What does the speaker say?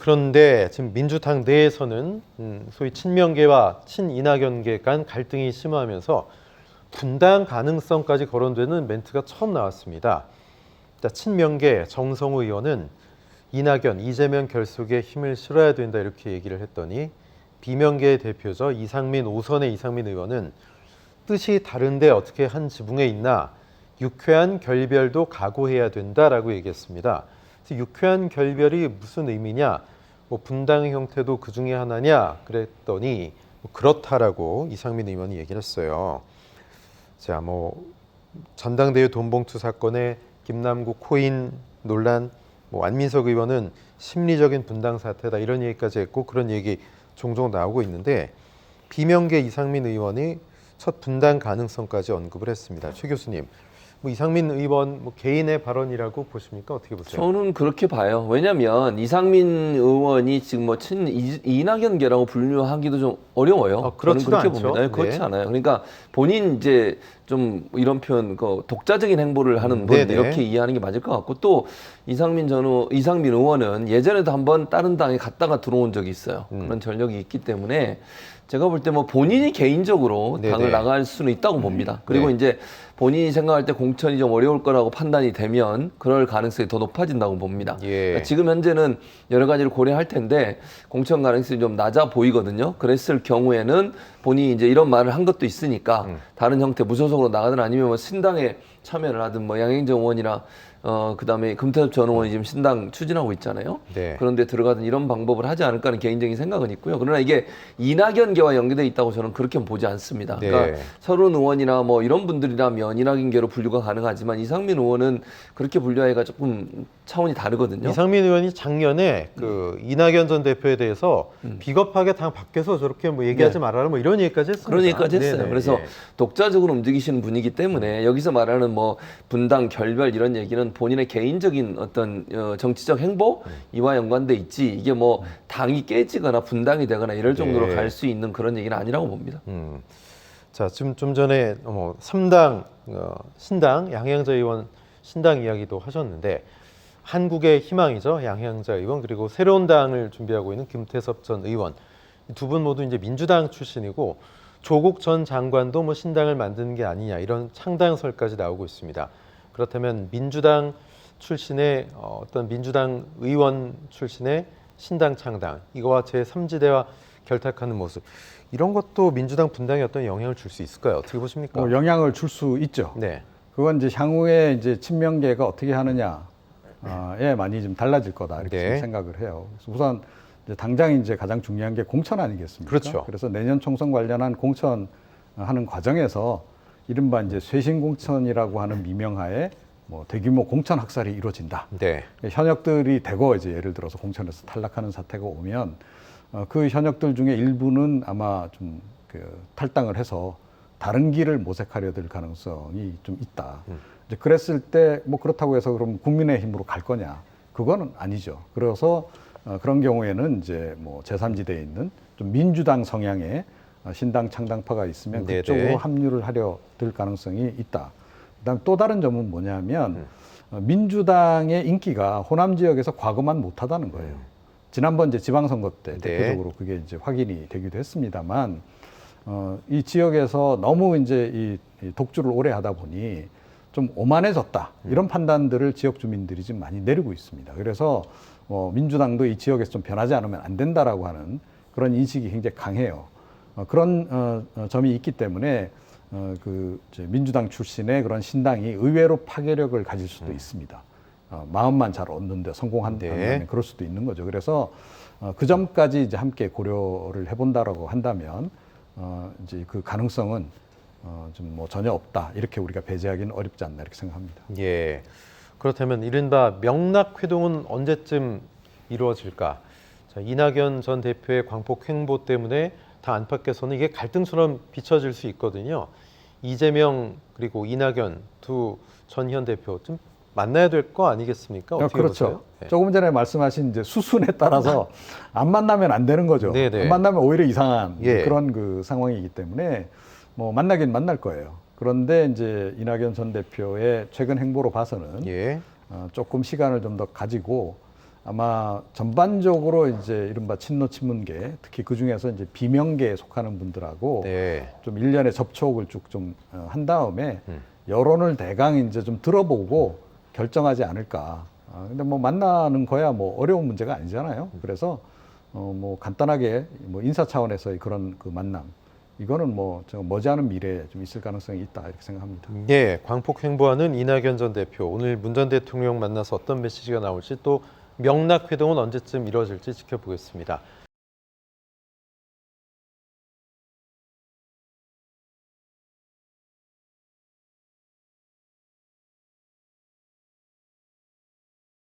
그런데 지금 민주당 내에서는 소위 친명계와 친이낙연계 간 갈등이 심화하면서 분당 가능성까지 거론되는 멘트가 처음 나왔습니다. 친명계 정성우 의원은 이낙연, 이재명 결속에 힘을 실어야 된다 이렇게 얘기를 했더니 비명계의 대표죠. 오선의 이상민 의원은 뜻이 다른데 어떻게 한 지붕에 있나 유쾌한 결별도 각오해야 된다라고 얘기했습니다. 그래서 유쾌한 결별이 무슨 의미냐? 뭐 분당의 형태도 그 중에 하나냐? 그랬더니 뭐 그렇다라고 이상민 의원이 얘기를 했어요. 자, 전당대회 돈봉투 사건의 김남국 코인 논란, 안민석 의원은 심리적인 분당 사태다 이런 얘기까지 했고 그런 얘기 종종 나오고 있는데 비명계 이상민 의원이 첫 분당 가능성까지 언급을 했습니다. 최 교수님, 이상민 의원 개인의 발언이라고 보십니까? 어떻게 보세요? 저는 그렇게 봐요. 왜냐하면 이상민 의원이 지금 이낙연계라고 분류하기도 좀 어려워요. 저는 그렇게 않죠. 봅니다. 그렇지 않아요. 그러니까 본인 이제 좀 이런 표현, 독자적인 행보를 하는 분 이렇게 이해하는 게 맞을 것 같고 또 이상민 의원은 예전에도 한번 다른 당에 갔다가 들어온 적이 있어요. 그런 전력이 있기 때문에 제가 볼 때 본인이 개인적으로 당을 나갈 수는 있다고 봅니다. 그리고 이제 본인이 생각할 때 공천이 좀 어려울 거라고 판단이 되면 그럴 가능성이 더 높아진다고 봅니다. 그러니까 지금 현재는 여러 가지를 고려할 텐데 공천 가능성이 좀 낮아 보이거든요. 그랬을 경우에는 본인이 이제 이런 말을 한 것도 있으니까 다른 형태 무소속으로 나가든 아니면 신당에 참여를 하든 양행정 의원이나 그다음에 금태섭 전 의원이 지금 신당 추진하고 있잖아요. 그런데 들어가든 이런 방법을 하지 않을까 하는 개인적인 생각은 있고요. 그러나 이게 이낙연계와 연계되어 있다고 저는 그렇게 보지 않습니다. 그러니까 서른 의원이나 이런 분들이라면 이낙연계로 분류가 가능하지만 이상민 의원은 그렇게 분류하기가 조금 차원이 다르거든요. 이상민 의원이 작년에 이낙연 전 대표에 대해서 비겁하게 당 밖에서 저렇게 얘기하지 말아라 이런 얘기까지 했습니다. 그런 얘기까지 했어요. 그래서 독자적으로 움직이시는 분이기 때문에 여기서 말하는 분당 결별 이런 얘기는 본인의 개인적인 어떤 정치적 행보 이와 연관돼 있지 이게 당이 깨지거나 분당이 되거나 이럴 정도로 갈 수 있는 그런 얘기는 아니라고 봅니다. 자, 지금 좀 전에 3당 신당 양향자 의원 신당 이야기도 하셨는데 한국의 희망이죠. 양향자 의원 그리고 새로운 당을 준비하고 있는 김태섭 전 의원 두 분 모두 이제 민주당 출신이고 조국 전 장관도 신당을 만드는 게 아니냐 이런 창당설까지 나오고 있습니다. 그렇다면 민주당 출신의 어떤 민주당 의원 출신의 신당 창당 이거와 제3지대와 결탁하는 모습 이런 것도 민주당 분당에 어떤 영향을 줄 수 있을까요? 어떻게 보십니까? 영향을 줄 수 있죠. 그건 이제 향후에 이제 친명계가 어떻게 하느냐에 많이 좀 달라질 거다 이렇게 생각을 해요. 그래서 우선 이제 당장 이제 가장 중요한 게 공천 아니겠습니까? 그렇죠. 그래서 내년 총선 관련한 공천하는 과정에서 이른바 이제 쇄신 공천이라고 하는 미명하에 대규모 공천 학살이 이루어진다. 현역들이 대거 이제 예를 들어서 공천에서 탈락하는 사태가 오면 그 현역들 중에 일부는 아마 좀 탈당을 해서 다른 길을 모색하려 될 가능성이 좀 있다. 이제 그랬을 때 그렇다고 해서 그럼 국민의힘으로 갈 거냐? 그거는 아니죠. 그래서 그런 경우에는 이제 제3지대에 있는 좀 민주당 성향의 신당 창당파가 있으면 그쪽으로 합류를 하려 들 가능성이 있다. 그다음 또 다른 점은 뭐냐면 민주당의 인기가 호남 지역에서 과거만 못하다는 거예요. 지난번 이제 지방선거 때 대표적으로 그게 이제 확인이 되기도 했습니다만 이 지역에서 너무 이제 이 독주를 오래 하다 보니 좀 오만해졌다 이런 판단들을 지역 주민들이 지금 많이 내리고 있습니다. 그래서 민주당도 이 지역에서 좀 변하지 않으면 안 된다라고 하는 그런 인식이 굉장히 강해요. 그런 점이 있기 때문에 민주당 출신의 그런 신당이 의외로 파괴력을 가질 수도 있습니다. 마음만 잘 얻는데 성공한다면 그럴 수도 있는 거죠. 그래서 그 점까지 이제 함께 고려를 해본다라고 한다면 이제 그 가능성은 좀 전혀 없다 이렇게 우리가 배제하기는 어렵지 않나 이렇게 생각합니다. 그렇다면 이른바 명락회동은 언제쯤 이루어질까? 자, 이낙연 전 대표의 광폭 행보 때문에 당 안팎에서는 이게 갈등처럼 비춰질 수 있거든요. 이재명 그리고 이낙연 두 전현 대표 좀 만나야 될 거 아니겠습니까? 어떻게 그렇죠. 보세요? 조금 전에 말씀하신 이제 수순에 따라서 안 만나면 안 되는 거죠. 안 만나면 오히려 이상한 그런 그 상황이기 때문에 만나긴 만날 거예요. 그런데 이제 이낙연 전 대표의 최근 행보로 봐서는 조금 시간을 좀 더 가지고 아마 전반적으로 이제 이른바 친노 친문계, 특히 그 중에서 이제 비명계에 속하는 분들하고 네. 좀 일련의 접촉을 쭉 좀 한 다음에 여론을 대강 이제 좀 들어보고 결정하지 않을까. 근데 뭐 만나는 거야 뭐 어려운 문제가 아니잖아요. 그래서 뭐 간단하게 뭐 인사 차원에서의 그런 그 만남, 이거는 뭐 머지않은 미래에 좀 있을 가능성이 있다 이렇게 생각합니다. 예, 광폭 횡보하는 이낙연 전 대표, 오늘 문 전 대통령 만나서 어떤 메시지가 나올지, 또 명락회동은 언제쯤 이루어질지 지켜보겠습니다.